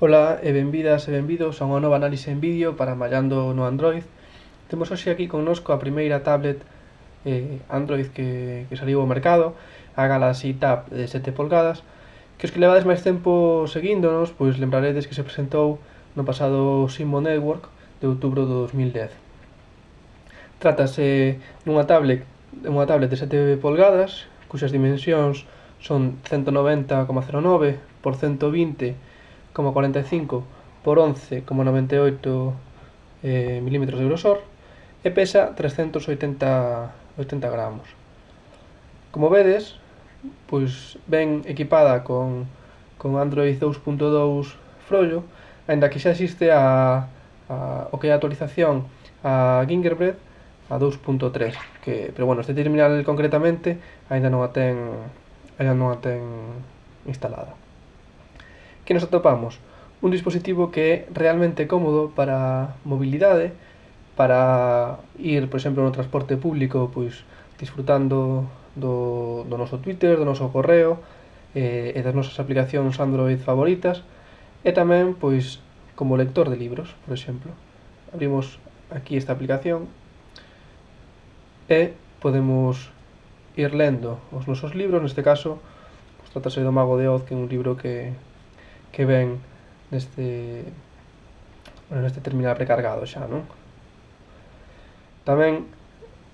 Ola e benvidas e benvidos a unha nova análise en vídeo para Mallando no Android. Temos hoxe aquí connosco a primeira tablet Android que saliu ao mercado, a Galaxy Tab de 7 polgadas, que os que levades máis tempo seguíndonos, pois lembraredes que se presentou no pasado Simo Network de outubro de 2010. Trátase dunha tablet de 7 polgadas, cuxas dimensións son 190,09 por 120,45 por 11,98 milímetros de grosor e pesa 380 gramos. Como vedes, pois ven equipada con Android 2.2 Frollo, aínda que xa existe o que é a actualización a Gingerbread a 2.3, pero bueno, este terminal concretamente aínda non a ten instalada. Que nos atopamos? Un dispositivo que é realmente cómodo para mobilidade, para ir, por exemplo, no transporte público, pois disfrutando do noso Twitter, do noso correo e das nosas aplicacións Android favoritas, e tamén, pois, como lector de libros, por exemplo. Abrimos aquí esta aplicación e podemos ir lendo os nosos libros. Neste caso, pois, trátase do Mago de Oz, que é un libro que ven neste terminal precargado xa, non? Tamén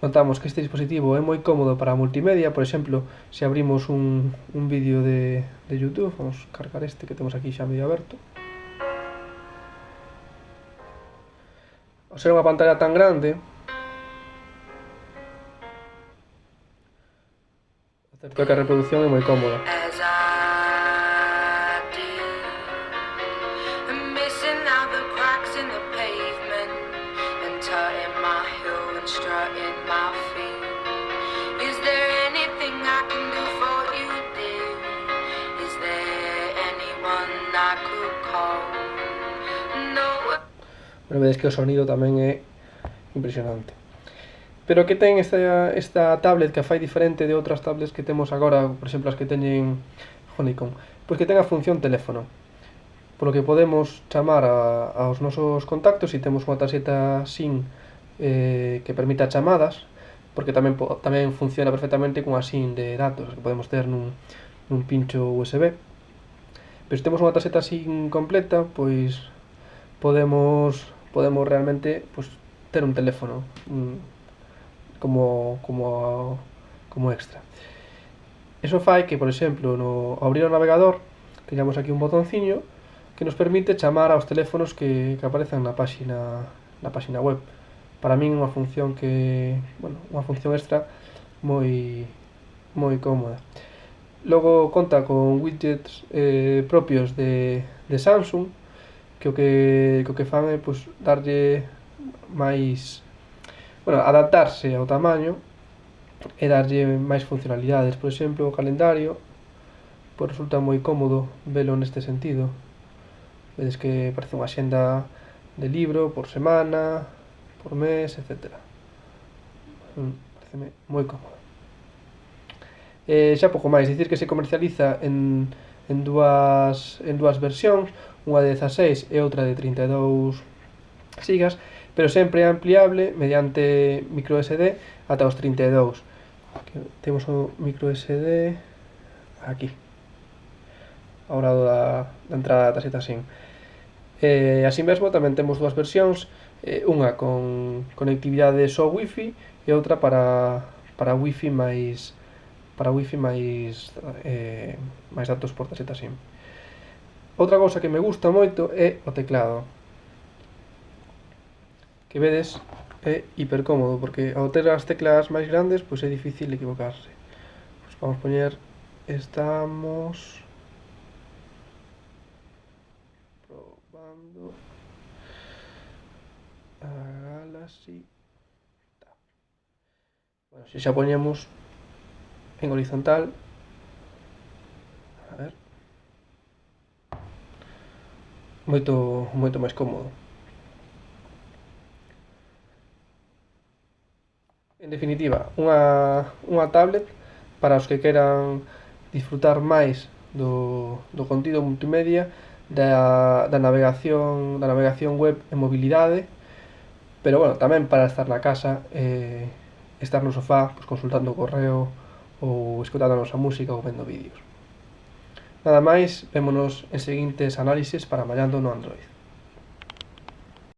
notamos que este dispositivo é moi cómodo para a multimedia. Por exemplo, se abrimos un vídeo de YouTube, vamos a cargar este que temos aquí xa medio aberto. Ao ser unha pantalla tan grande, certo que a reproducción é moi cómoda. Pero vedes que o sonido tamén é impresionante. Pero que ten esta tablet que a fai diferente de outras tablets que temos agora, por exemplo as que teñen Honeycomb? Pois que ten a función teléfono, polo que podemos chamar aos nosos contactos e temos unha tarxeta SIM que permita chamadas, porque tamén funciona perfectamente cunha SIM de datos que podemos ter nun pincho USB. Pero se temos unha tarxeta SIM completa, pois podemos realmente ter un teléfono como extra. Eso fai que, por exemplo, ao abrir o navegador teñamos aquí un botonciño que nos permite chamar aos teléfonos que aparecen na páxina web. Para min é unha función unha función extra moi cómoda. Logo conta con widgets propios de Samsung, que o que fan é darlle máis, adaptarse ao tamaño e darlle máis funcionalidades. Por exemplo, o calendario resulta moi cómodo velo neste sentido. Vedes que parece unha xenda de libro por semana, por mes, etc. Pareceme moi cómodo. Xa pouco máis, dicir que se comercializa en dúas versións, unha de 16 e outra de 32 GB, pero sempre é ampliable mediante micro SD ata os 32. Aquí temos o micro SD aquí, ao lado da entrada da tarxeta SIM. Así mesmo tamén temos dúas versións, unha con conectividade só Wi-Fi e outra para Wi-Fi máis datos por tarxeta SIM. Outra cousa que me gusta moito é o teclado, que vedes é hiper cómodo, porque ao ter as teclas máis grandes pois é difícil equivocarse. Vamos poñer, estamos probando a Galaxy Tab. Se xa poñemos en horizontal, a ver, moito máis cómodo. En definitiva, unha tablet para os que queran disfrutar máis do contido multimedia da navegación web e mobilidade, pero bueno, tamén para estar na casa, estar no sofá, pues, consultando o correo ou escutando a nosa música ou vendo vídeos. Nada máis, vémonos en seguintes análises para Mallando no Android.